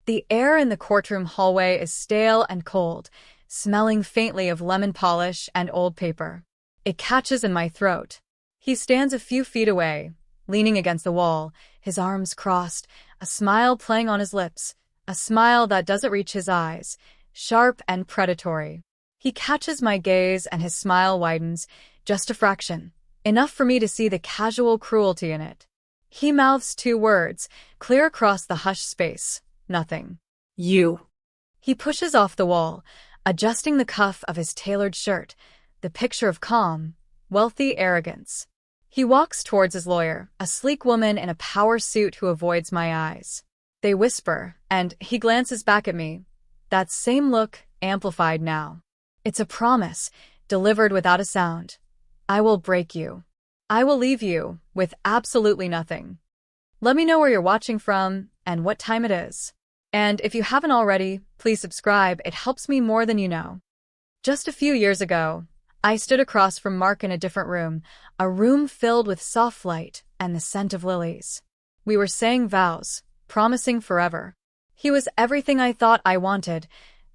The air in the courtroom hallway is stale and cold, smelling faintly of lemon polish and old paper. It catches in my throat. He stands a few feet away, leaning against the wall, his arms crossed, a smile playing on his lips, a smile that doesn't reach his eyes, sharp and predatory. He catches my gaze and his smile widens, just a fraction, enough for me to see the casual cruelty in it. He mouths two words, clear across the hushed space. Nothing. You. He pushes off the wall, adjusting the cuff of his tailored shirt, the picture of calm, wealthy arrogance. He walks towards his lawyer, a sleek woman in a power suit who avoids my eyes. They whisper, and he glances back at me. That same look, amplified now. It's a promise, delivered without a sound. I will break you. I will leave you with absolutely nothing. Let me know where you're watching from and what time it is. And if you haven't already, please subscribe. It helps me more than you know. Just a few years ago, I stood across from Mark in a different room, a room filled with soft light and the scent of lilies. We were saying vows, promising forever. He was everything I thought I wanted,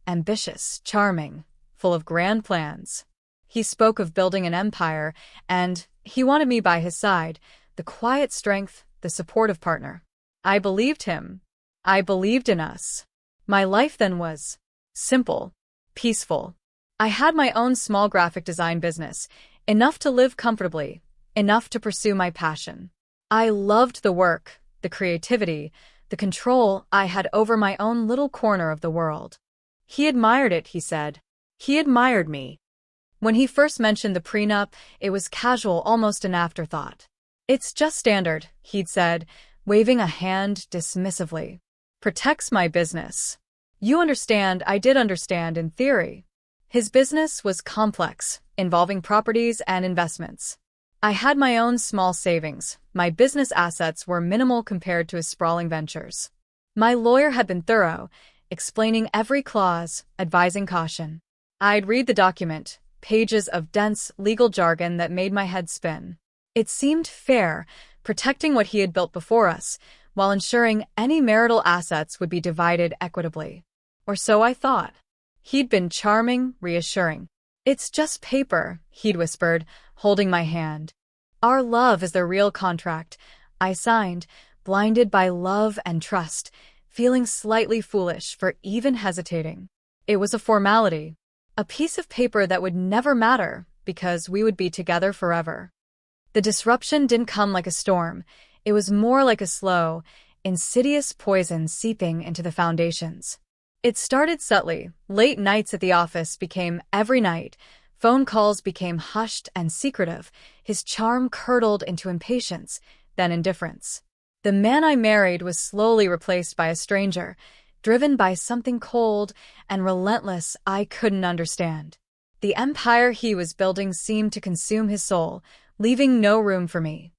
ambitious, charming, full of grand plans. He spoke of building an empire, and he wanted me by his side, the quiet strength, the supportive partner. I believed him. I believed in us. My life then was simple, peaceful. I had my own small graphic design business, enough to live comfortably, enough to pursue my passion. I loved the work, the creativity, the control I had over my own little corner of the world. He admired it, he said. He admired me. When he first mentioned the prenup, it was casual, almost an afterthought. It's just standard, he'd said, waving a hand dismissively. Protects my business. You understand, I did understand in theory. His business was complex, involving properties and investments. I had my own small savings. My business assets were minimal compared to his sprawling ventures. My lawyer had been thorough, explaining every clause, advising caution. I'd read the document, pages of dense legal jargon that made my head spin. It seemed fair, protecting what he had built before us, while ensuring any marital assets would be divided equitably. Or so I thought. He'd been charming, reassuring. It's just paper, he'd whispered, holding my hand. Our love is the real contract. I signed, blinded by love and trust, feeling slightly foolish for even hesitating. It was a formality, a piece of paper that would never matter because we would be together forever. The disruption didn't come like a storm. It was more like a slow, insidious poison seeping into the foundations. It started subtly. Late nights at the office became every night. Phone calls became hushed and secretive. His charm curdled into impatience, then indifference. The man I married was slowly replaced by a stranger, driven by something cold and relentless I couldn't understand. The empire he was building seemed to consume his soul, leaving no room for me.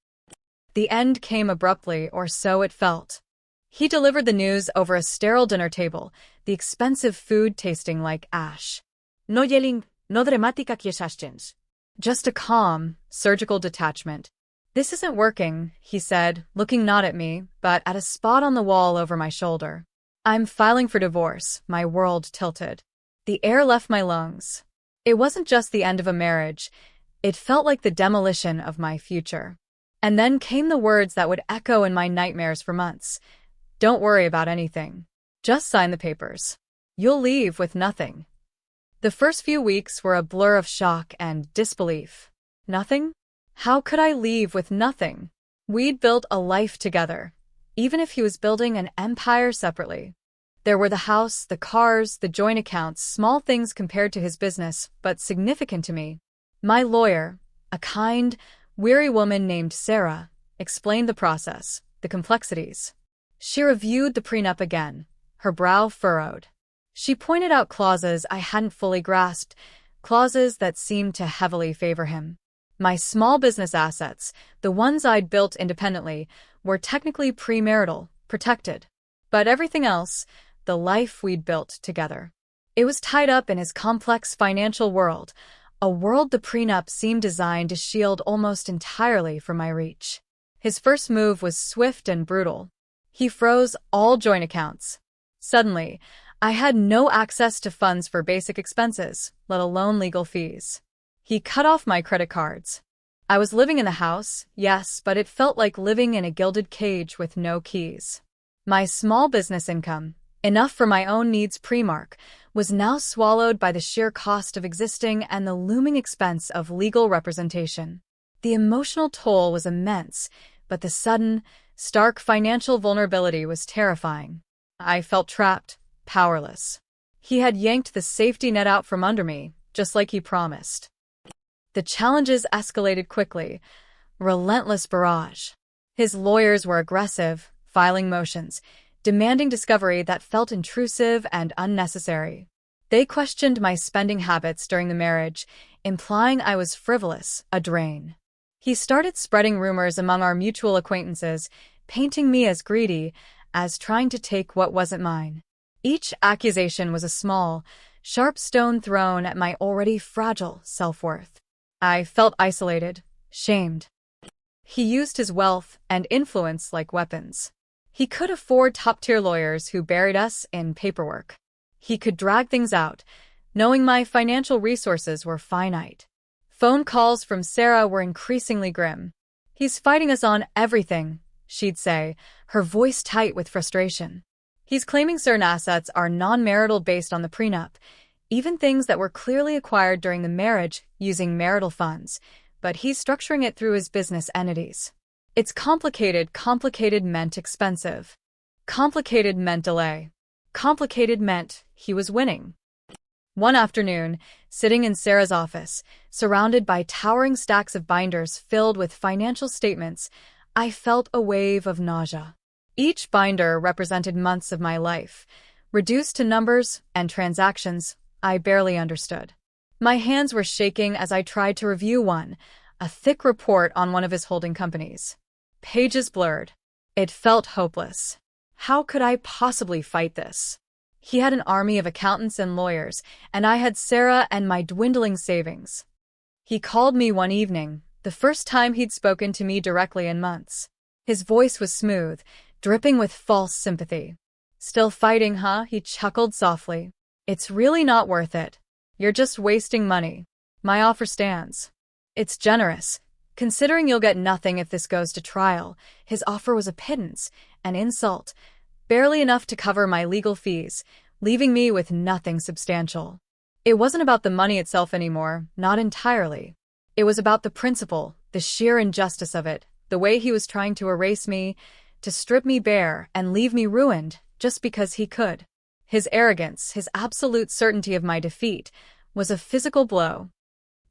The end came abruptly, or so it felt. He delivered the news over a sterile dinner table, the expensive food tasting like ash. No yelling, no dramatic accusations. Just a calm, surgical detachment. This isn't working, he said, looking not at me, but at a spot on the wall over my shoulder. I'm filing for divorce, my world tilted. The air left my lungs. It wasn't just the end of a marriage. It felt like the demolition of my future. And then came the words that would echo in my nightmares for months. Don't worry about anything. Just sign the papers. You'll leave with nothing. The first few weeks were a blur of shock and disbelief. Nothing? How could I leave with nothing? We'd built a life together, even if he was building an empire separately. There were the house, the cars, the joint accounts, small things compared to his business, but significant to me. My lawyer, a kind, weary woman named Sarah, explained the process, the complexities. She reviewed the prenup again, her brow furrowed. She pointed out clauses I hadn't fully grasped, clauses that seemed to heavily favor him. My small business assets, the ones I'd built independently, were technically premarital, protected. But everything else, the life we'd built together, it was tied up in his complex financial world, a world the prenup seemed designed to shield almost entirely from my reach. His first move was swift and brutal. He froze all joint accounts. Suddenly, I had no access to funds for basic expenses, let alone legal fees. He cut off my credit cards. I was living in the house, yes, but it felt like living in a gilded cage with no keys. My small business income, enough for my own needs pre-mark, was now swallowed by the sheer cost of existing and the looming expense of legal representation. The emotional toll was immense, but the sudden, stark financial vulnerability was terrifying. I felt trapped, powerless. He had yanked the safety net out from under me, just like he promised. The challenges escalated quickly, relentless barrage. His lawyers were aggressive, filing motions, demanding discovery that felt intrusive and unnecessary. They questioned my spending habits during the marriage, implying I was frivolous, a drain. He started spreading rumors among our mutual acquaintances, painting me as greedy, as trying to take what wasn't mine. Each accusation was a small, sharp stone thrown at my already fragile self-worth. I felt isolated, shamed. He used his wealth and influence like weapons. He could afford top-tier lawyers who buried us in paperwork. He could drag things out, knowing my financial resources were finite. Phone calls from Sarah were increasingly grim. "He's fighting us on everything," she'd say, her voice tight with frustration. "He's claiming certain assets are non-marital based on the prenup, even things that were clearly acquired during the marriage using marital funds, but he's structuring it through his business entities. It's complicated. Complicated meant expensive. Complicated meant delay. Complicated meant he was winning." One afternoon, sitting in Sarah's office, surrounded by towering stacks of binders filled with financial statements, I felt a wave of nausea. Each binder represented months of my life, reduced to numbers and transactions I barely understood. My hands were shaking as I tried to review one, a thick report on one of his holding companies. Pages blurred. It felt hopeless. How could I possibly fight this? He had an army of accountants and lawyers, and I had Sarah and my dwindling savings. He called me one evening, the first time he'd spoken to me directly in months. His voice was smooth, dripping with false sympathy. "Still fighting, huh?" he chuckled softly. "It's really not worth it. You're just wasting money. My offer stands. It's generous, considering you'll get nothing if this goes to trial." His offer was a pittance, an insult, barely enough to cover my legal fees, leaving me with nothing substantial. It wasn't about the money itself anymore, not entirely. It was about the principle, the sheer injustice of it, the way he was trying to erase me, to strip me bare and leave me ruined just because he could. His arrogance, his absolute certainty of my defeat, was a physical blow.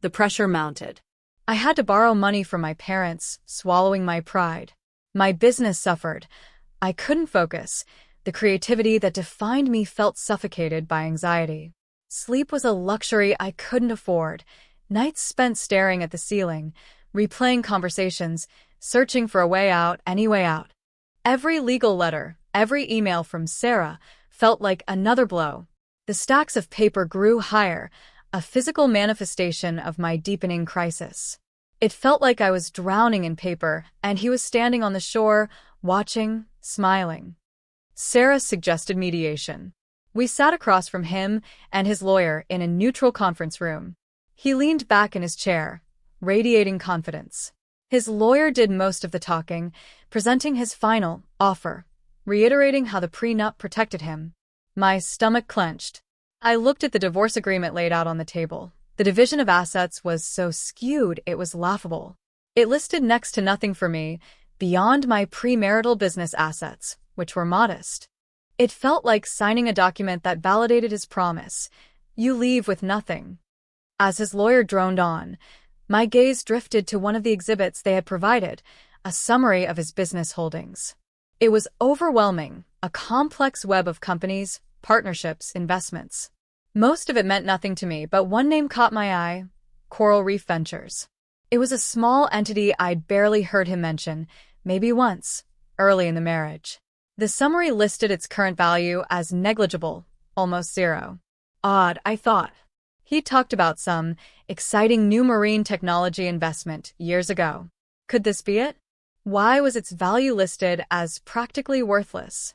The pressure mounted. I had to borrow money from my parents, swallowing my pride. My business suffered. I couldn't focus. The creativity that defined me felt suffocated by anxiety. Sleep was a luxury I couldn't afford. Nights spent staring at the ceiling, replaying conversations, searching for a way out, any way out. Every legal letter, every email from Sarah felt like another blow. The stacks of paper grew higher, a physical manifestation of my deepening crisis. It felt like I was drowning in paper, and he was standing on the shore, watching, smiling. Sarah suggested mediation. We sat across from him and his lawyer in a neutral conference room. He leaned back in his chair, radiating confidence. His lawyer did most of the talking, presenting his final offer, reiterating how the prenup protected him. My stomach clenched. I looked at the divorce agreement laid out on the table. The division of assets was so skewed it was laughable. It listed next to nothing for me, beyond my premarital business assets, which were modest. It felt like signing a document that validated his promise. You leave with nothing. As his lawyer droned on, my gaze drifted to one of the exhibits they had provided, a summary of his business holdings. It was overwhelming, a complex web of companies, partnerships, investments. Most of it meant nothing to me, but one name caught my eye: Coral Reef Ventures. It was a small entity I'd barely heard him mention, maybe once, early in the marriage. The summary listed its current value as negligible, almost zero. Odd, I thought. He talked about some exciting new marine technology investment years ago. Could this be it? Why was its value listed as practically worthless?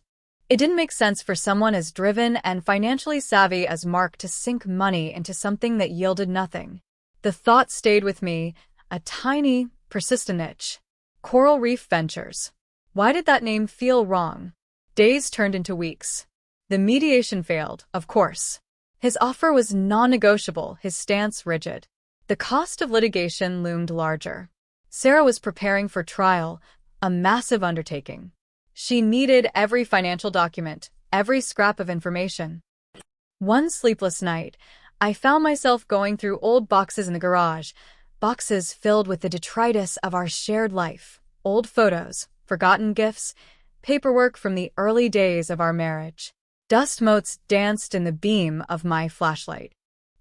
It didn't make sense for someone as driven and financially savvy as Mark to sink money into something that yielded nothing. The thought stayed with me, a tiny, persistent itch. Coral Reef Ventures. Why did that name feel wrong? Days turned into weeks. The mediation failed, of course. His offer was non-negotiable, his stance rigid. The cost of litigation loomed larger. Sarah was preparing for trial, a massive undertaking. She needed every financial document, every scrap of information. One sleepless night, I found myself going through old boxes in the garage, boxes filled with the detritus of our shared life, old photos, forgotten gifts, paperwork from the early days of our marriage. Dust motes danced in the beam of my flashlight.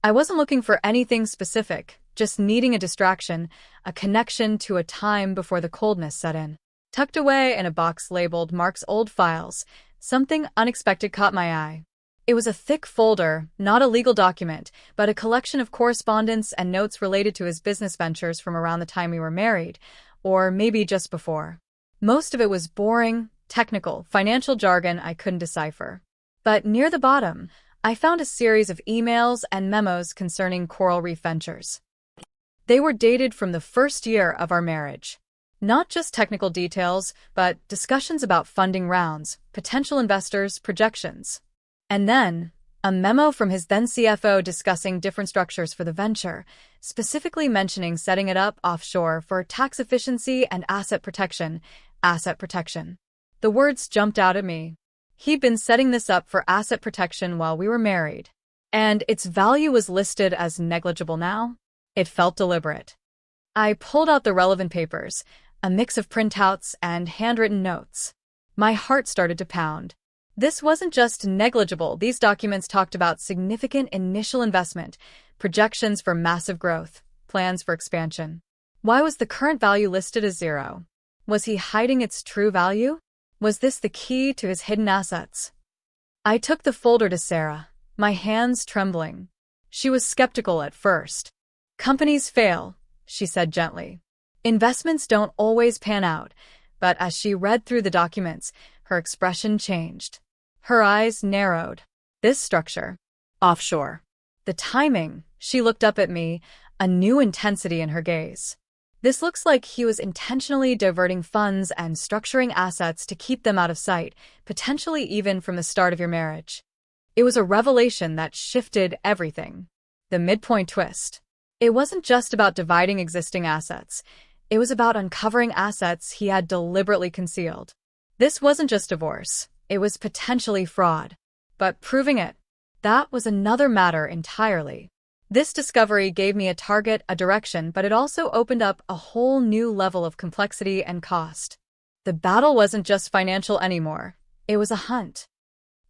I wasn't looking for anything specific, just needing a distraction, a connection to a time before the coldness set in. Tucked away in a box labeled Mark's old files, something unexpected caught my eye. It was a thick folder, not a legal document, but a collection of correspondence and notes related to his business ventures from around the time we were married, or maybe just before. Most of it was boring, technical, financial jargon I couldn't decipher. But near the bottom, I found a series of emails and memos concerning Coral Reef Ventures. They were dated from the first year of our marriage. Not just technical details, but discussions about funding rounds, potential investors, projections. And then, a memo from his then CFO discussing different structures for the venture, specifically mentioning setting it up offshore for tax efficiency and asset protection. Asset protection. The words jumped out at me. He'd been setting this up for asset protection while we were married. And its value was listed as negligible now? It felt deliberate. I pulled out the relevant papers, a mix of printouts and handwritten notes. My heart started to pound. This wasn't just negligible. These documents talked about significant initial investment, projections for massive growth, plans for expansion. Why was the current value listed as zero? Was he hiding its true value? Was this the key to his hidden assets? I took the folder to Sarah, my hands trembling. She was skeptical at first. Companies fail, she said gently. Investments don't always pan out, but as she read through the documents, her expression changed. Her eyes narrowed. This structure. Offshore. The timing. She looked up at me, a new intensity in her gaze. This looks like he was intentionally diverting funds and structuring assets to keep them out of sight, potentially even from the start of your marriage. It was a revelation that shifted everything. The midpoint twist. It wasn't just about dividing existing assets. It was about uncovering assets he had deliberately concealed. This wasn't just divorce. It was potentially fraud. But proving it, that was another matter entirely. This discovery gave me a target, a direction, but it also opened up a whole new level of complexity and cost. The battle wasn't just financial anymore. It was a hunt.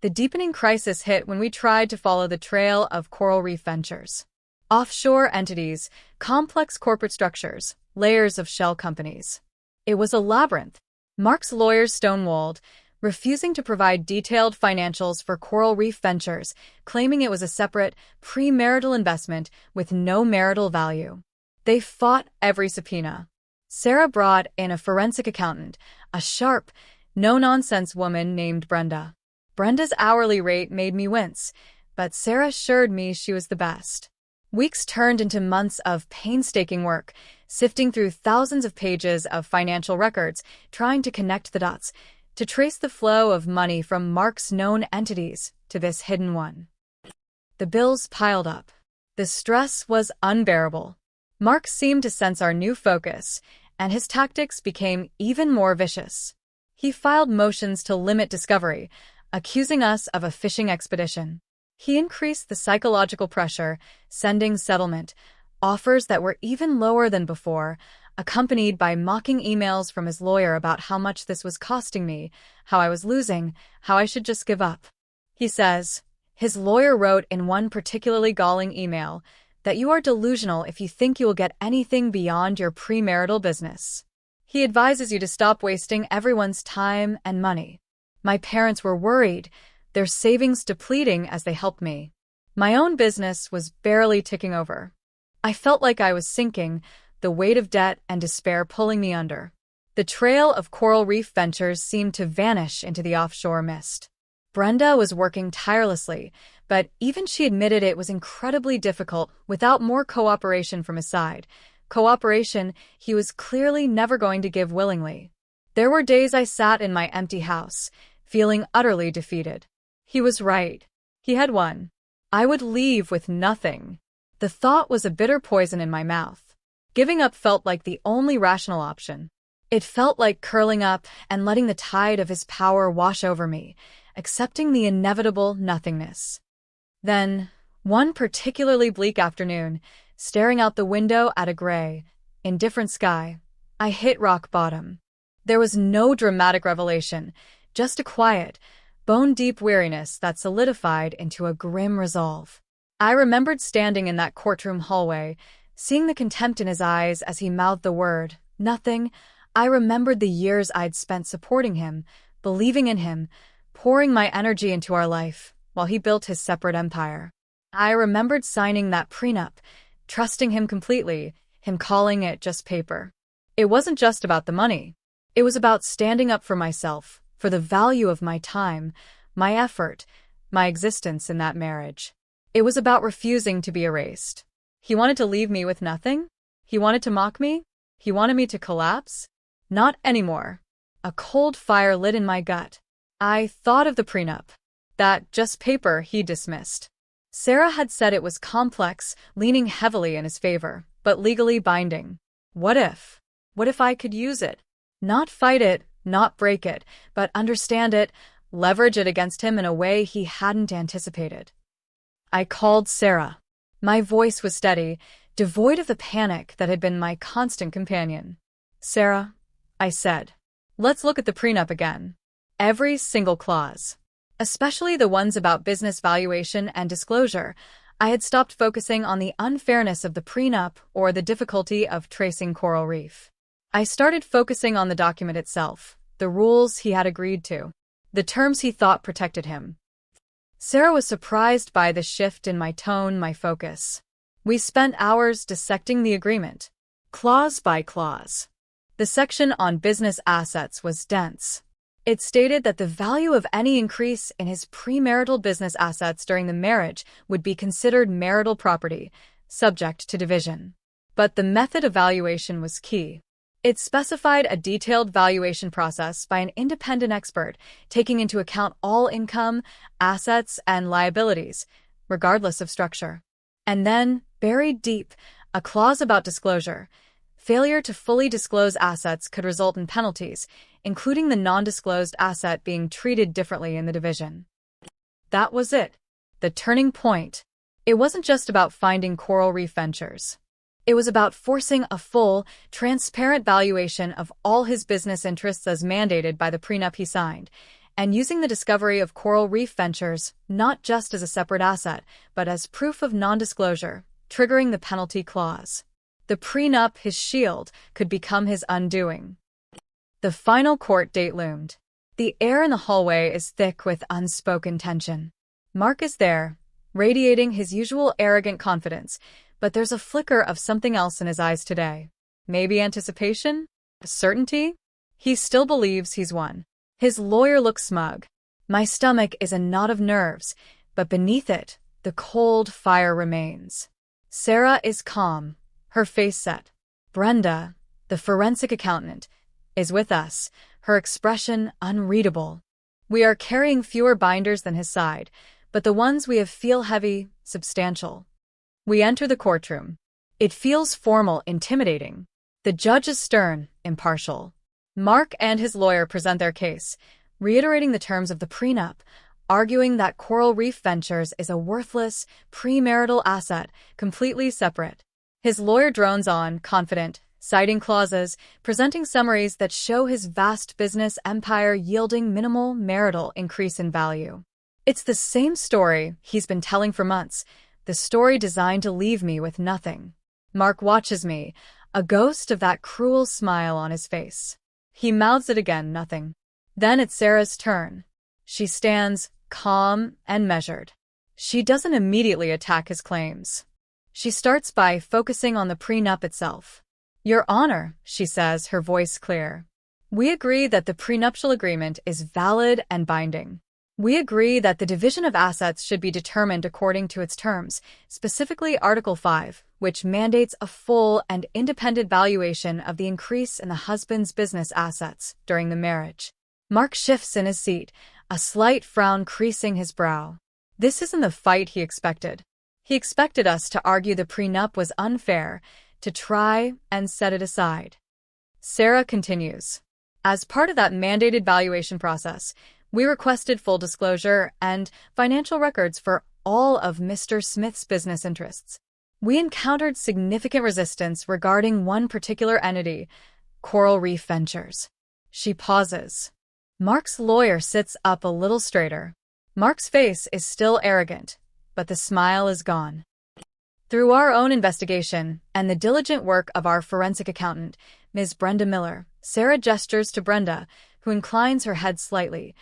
The deepening crisis hit when we tried to follow the trail of Coral Reef Ventures. Offshore entities, complex corporate structures, layers of shell companies. It was a labyrinth. Mark's lawyers stonewalled, refusing to provide detailed financials for Coral Reef Ventures, claiming it was a separate, premarital investment with no marital value. They fought every subpoena. Sarah brought in a forensic accountant, a sharp, no-nonsense woman named Brenda. Brenda's hourly rate made me wince, but Sarah assured me she was the best. Weeks turned into months of painstaking work, sifting through thousands of pages of financial records, trying to connect the dots, to trace the flow of money from Mark's known entities to this hidden one. The bills piled up. The stress was unbearable. Mark seemed to sense our new focus, and his tactics became even more vicious. He filed motions to limit discovery, accusing us of a fishing expedition. He increased the psychological pressure, sending settlement offers that were even lower than before, accompanied by mocking emails from his lawyer about how much this was costing me, how I was losing, how I should just give up. He says, his lawyer wrote in one particularly galling email, that you are delusional if you think you will get anything beyond your premarital business. He advises you to stop wasting everyone's time and money. My parents were worried, their savings depleting as they helped me. My own business was barely ticking over. I felt like I was sinking, the weight of debt and despair pulling me under. The trail of Coral Reef Ventures seemed to vanish into the offshore mist. Brenda was working tirelessly, but even she admitted it was incredibly difficult without more cooperation from his side. Cooperation he was clearly never going to give willingly. There were days I sat in my empty house, feeling utterly defeated. He was right. He had won. I would leave with nothing. The thought was a bitter poison in my mouth. Giving up felt like the only rational option. It felt like curling up and letting the tide of his power wash over me, accepting the inevitable nothingness. Then, one particularly bleak afternoon, staring out the window at a gray, indifferent sky, I hit rock bottom. There was no dramatic revelation, just a quiet, bone-deep weariness that solidified into a grim resolve. I remembered standing in that courtroom hallway, seeing the contempt in his eyes as he mouthed the word, nothing. I remembered the years I'd spent supporting him, believing in him, pouring my energy into our life, while he built his separate empire. I remembered signing that prenup, trusting him completely, him calling it just paper. It wasn't just about the money. It was about standing up for myself, for the value of my time, my effort, my existence in that marriage. It was about refusing to be erased. He wanted to leave me with nothing? He wanted to mock me? He wanted me to collapse? Not anymore. A cold fire lit in my gut. I thought of the prenup. That just paper he dismissed. Sarah had said it was complex, leaning heavily in his favor, but legally binding. What if? What if I could use it? Not fight it, not break it, but understand it, leverage it against him in a way he hadn't anticipated. I called Sarah. My voice was steady, devoid of the panic that had been my constant companion. Sarah, I said, let's look at the prenup again. Every single clause. Especially the ones about business valuation and disclosure. I had stopped focusing on the unfairness of the prenup or the difficulty of tracing coral reef. I started focusing on the document itself, the rules he had agreed to, the terms he thought protected him. Sarah was surprised by the shift in my tone, my focus. We spent hours dissecting the agreement, clause by clause. The section on business assets was dense. It stated that the value of any increase in his premarital business assets during the marriage would be considered marital property, subject to division. But the method of valuation was key. It specified a detailed valuation process by an independent expert, taking into account all income, assets, and liabilities, regardless of structure. And then, buried deep, a clause about disclosure. Failure to fully disclose assets could result in penalties, including the non-disclosed asset being treated differently in the division. That was it. The turning point. It wasn't just about finding coral reef ventures. It was about forcing a full, transparent valuation of all his business interests as mandated by the prenup he signed, and using the discovery of coral reef ventures not just as a separate asset, but as proof of non-disclosure, triggering the penalty clause. The prenup, his shield, could become his undoing. The final court date loomed. The air in the hallway is thick with unspoken tension. Mark is there, radiating his usual arrogant confidence, but there's a flicker of something else in his eyes today. Maybe anticipation? Certainty? He still believes he's won. His lawyer looks smug. My stomach is a knot of nerves, but beneath it, the cold fire remains. Sarah is calm, her face set. Brenda, the forensic accountant, is with us, her expression unreadable. We are carrying fewer binders than his side, but the ones we have feel heavy, substantial. We enter the courtroom. It feels formal, intimidating. The judge is stern, impartial. Mark and his lawyer present their case, reiterating the terms of the prenup, arguing that Coral Reef Ventures is a worthless, premarital asset, completely separate. His lawyer drones on, confident, citing clauses, presenting summaries that show his vast business empire yielding minimal marital increase in value. It's the same story he's been telling for months, the story designed to leave me with nothing. Mark watches me, a ghost of that cruel smile on his face. He mouths it again, nothing. Then it's Sarah's turn. She stands, calm and measured. She doesn't immediately attack his claims. She starts by focusing on the prenup itself. Your Honor, she says, her voice clear. We agree that the prenuptial agreement is valid and binding. We agree that the division of assets should be determined according to its terms, specifically Article 5, which mandates a full and independent valuation of the increase in the husband's business assets during the marriage. Mark shifts in his seat, a slight frown creasing his brow. This isn't the fight he expected. He expected us to argue the prenup was unfair, to try and set it aside. Sarah continues. As part of that mandated valuation process, we requested full disclosure and financial records for all of Mr. Smith's business interests. We encountered significant resistance regarding one particular entity, Coral Reef Ventures. She pauses. Mark's lawyer sits up a little straighter. Mark's face is still arrogant, but the smile is gone. Through our own investigation and the diligent work of our forensic accountant, Ms. Brenda Miller, Sarah gestures to Brenda, who inclines her head slightly.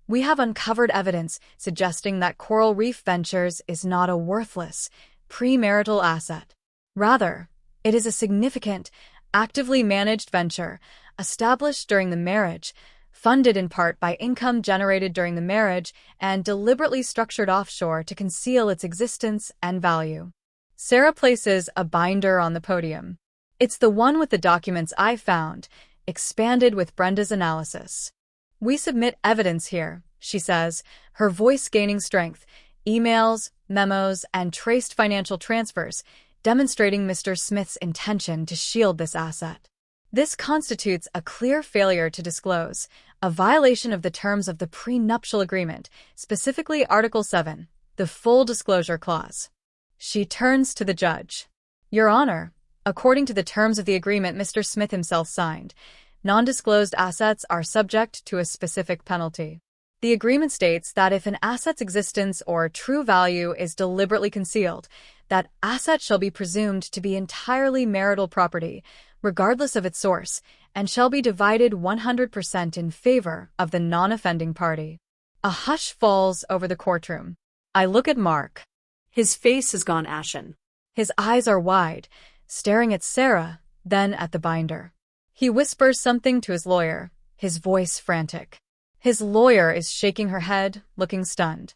We have uncovered evidence suggesting that Coral Reef Ventures is not a worthless, premarital asset. Rather, it is a significant, actively managed venture, established during the marriage, funded in part by income generated during the marriage, and deliberately structured offshore to conceal its existence and value. Sarah places a binder on the podium. It's the one with the documents I found, expanded with Brenda's analysis. We submit evidence here, she says, her voice gaining strength, emails, memos, and traced financial transfers, demonstrating Mr. Smith's intention to shield this asset. This constitutes a clear failure to disclose, a violation of the terms of the prenuptial agreement, specifically Article 7, the Full Disclosure Clause. She turns to the judge. Your Honor, according to the terms of the agreement Mr. Smith himself signed, non-disclosed assets are subject to a specific penalty. The agreement states that if an asset's existence or true value is deliberately concealed, that asset shall be presumed to be entirely marital property, regardless of its source, and shall be divided 100% in favor of the non-offending party. A hush falls over the courtroom. I look at Mark. His face has gone ashen. His eyes are wide, staring at Sarah, then at the binder. He whispers something to his lawyer, his voice frantic. His lawyer is shaking her head, looking stunned.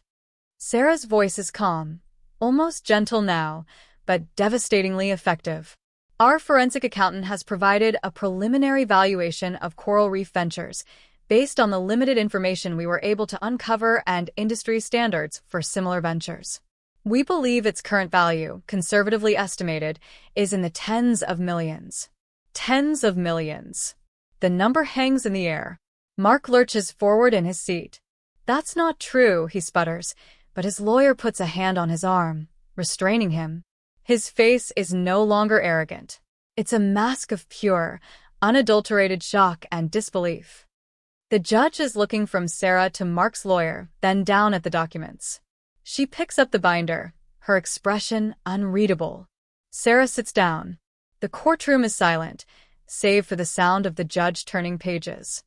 Sarah's voice is calm, almost gentle now, but devastatingly effective. Our forensic accountant has provided a preliminary valuation of Coral Reef Ventures, based on the limited information we were able to uncover and industry standards for similar ventures. We believe its current value, conservatively estimated, is in the tens of millions. Tens of millions. The number hangs in the air. Mark lurches forward in his seat. That's not true, he sputters, but his lawyer puts a hand on his arm, restraining him. His face is no longer arrogant. It's a mask of pure, unadulterated shock and disbelief. The judge is looking from Sarah to Mark's lawyer, then down at the documents. She picks up the binder, her expression unreadable. Sarah sits down. The courtroom is silent, save for the sound of the judge turning pages.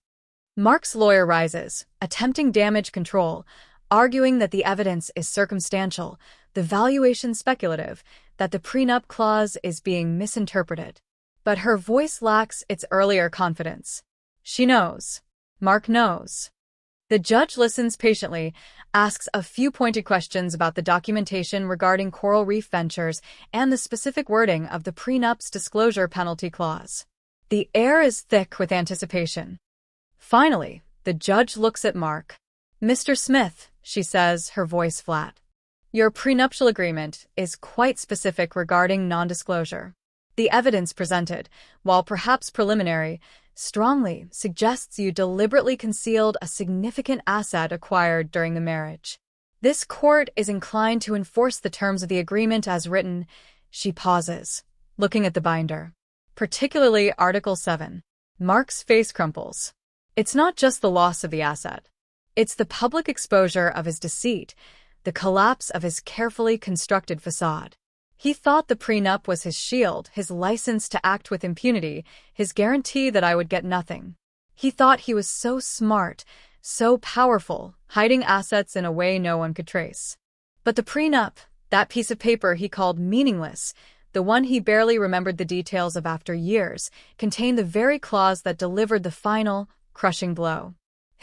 Mark's lawyer rises, attempting damage control, arguing that the evidence is circumstantial, the valuation speculative, that the prenup clause is being misinterpreted. But her voice lacks its earlier confidence. She knows. Mark knows. The judge listens patiently, asks a few pointed questions about the documentation regarding Coral Reef Ventures and the specific wording of the prenup's disclosure penalty clause. The air is thick with anticipation. Finally, the judge looks at Mark. Mr. Smith, she says, her voice flat. Your prenuptial agreement is quite specific regarding non-disclosure. The evidence presented, while perhaps preliminary, strongly suggests you deliberately concealed a significant asset acquired during the marriage. This court is inclined to enforce the terms of the agreement as written. She pauses, looking at the binder. Particularly Article 7. Mark's face crumples. It's not just the loss of the asset. It's the public exposure of his deceit, the collapse of his carefully constructed facade. He thought the prenup was his shield, his license to act with impunity, his guarantee that I would get nothing. He thought he was so smart, so powerful, hiding assets in a way no one could trace. But the prenup, that piece of paper he called meaningless, the one he barely remembered the details of after years, contained the very clause that delivered the final, crushing blow.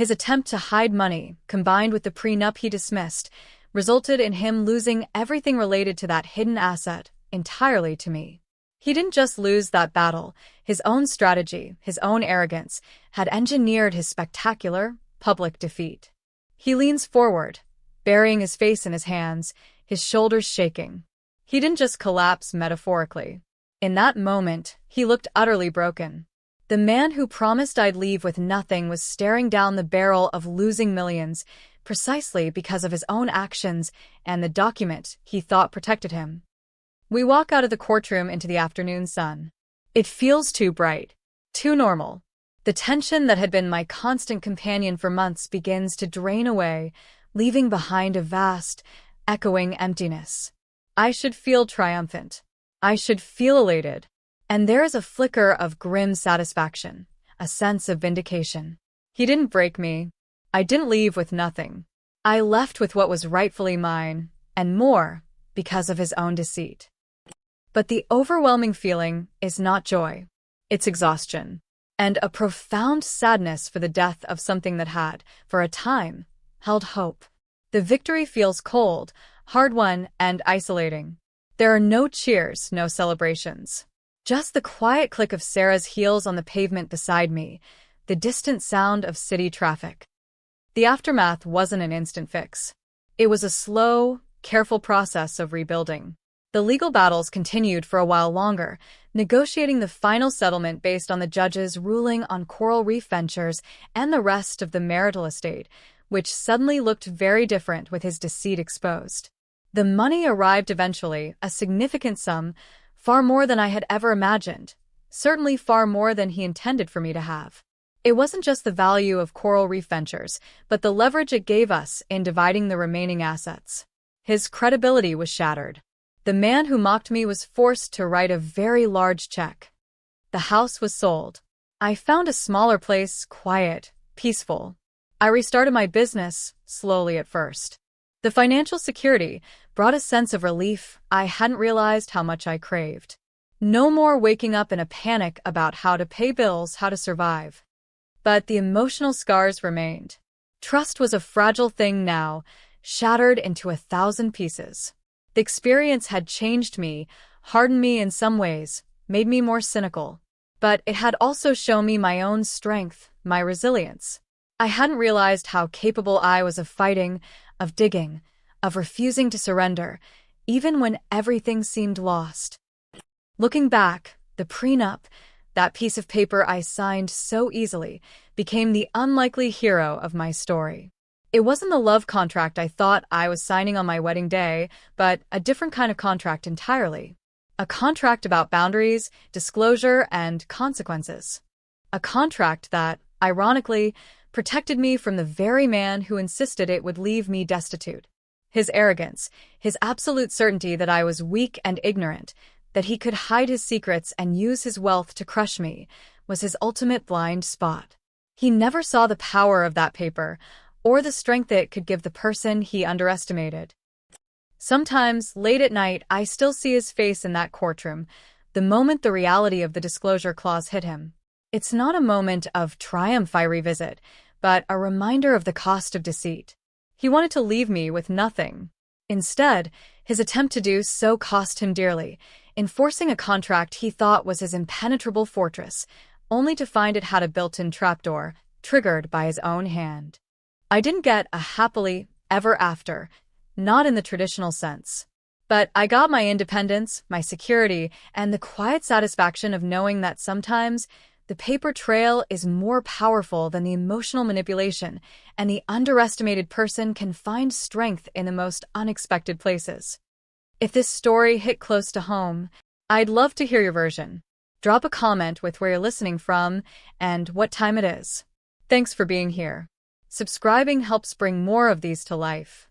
His attempt to hide money, combined with the prenup he dismissed, resulted in him losing everything related to that hidden asset entirely to me. He didn't just lose that battle. His own strategy, his own arrogance, had engineered his spectacular, public defeat. He leans forward, burying his face in his hands, his shoulders shaking. He didn't just collapse metaphorically. In that moment, he looked utterly broken. The man who promised I'd leave with nothing was staring down the barrel of losing millions, precisely because of his own actions and the document he thought protected him. We walk out of the courtroom into the afternoon sun. It feels too bright, too normal. The tension that had been my constant companion for months begins to drain away, leaving behind a vast, echoing emptiness. I should feel triumphant. I should feel elated. And there is a flicker of grim satisfaction, a sense of vindication. He didn't break me. I didn't leave with nothing. I left with what was rightfully mine, and more, because of his own deceit. But the overwhelming feeling is not joy. It's exhaustion, and a profound sadness for the death of something that had, for a time, held hope. The victory feels cold, hard-won, and isolating. There are no cheers, no celebrations. Just the quiet click of Sarah's heels on the pavement beside me, the distant sound of city traffic. The aftermath wasn't an instant fix. It was a slow, careful process of rebuilding. The legal battles continued for a while longer, negotiating the final settlement based on the judge's ruling on coral reef ventures and the rest of the marital estate, which suddenly looked very different with his deceit exposed. The money arrived eventually, a significant sum, far more than I had ever imagined, certainly far more than he intended for me to have. It wasn't just the value of coral reef ventures, but the leverage it gave us in dividing the remaining assets. His credibility was shattered. The man who mocked me was forced to write a very large check. The house was sold. I found a smaller place, quiet, peaceful. I restarted my business, slowly at first. The financial security brought a sense of relief I hadn't realized how much I craved. No more waking up in a panic about how to pay bills, how to survive. But the emotional scars remained. Trust was a fragile thing now, shattered into 1,000 pieces. The experience had changed me, hardened me in some ways, made me more cynical. But it had also shown me my own strength, my resilience. I hadn't realized how capable I was of fighting, of digging, of refusing to surrender, even when everything seemed lost. Looking back, the prenup, that piece of paper I signed so easily, became the unlikely hero of my story. It wasn't the love contract I thought I was signing on my wedding day, but a different kind of contract entirely. A contract about boundaries, disclosure, and consequences. A contract that, ironically, protected me from the very man who insisted it would leave me destitute. His arrogance, his absolute certainty that I was weak and ignorant, that he could hide his secrets and use his wealth to crush me, was his ultimate blind spot. He never saw the power of that paper, or the strength it could give the person he underestimated. Sometimes, late at night, I still see his face in that courtroom, the moment the reality of the disclosure clause hit him. It's not a moment of triumph I revisit, but a reminder of the cost of deceit. He wanted to leave me with nothing. Instead, his attempt to do so cost him dearly, enforcing a contract he thought was his impenetrable fortress, only to find it had a built-in trapdoor, triggered by his own hand. I didn't get a happily ever after, not in the traditional sense. But I got my independence, my security, and the quiet satisfaction of knowing that sometimes the paper trail is more powerful than the emotional manipulation, and the underestimated person can find strength in the most unexpected places. If this story hit close to home, I'd love to hear your version. Drop a comment with where you're listening from and what time it is. Thanks for being here. Subscribing helps bring more of these to life.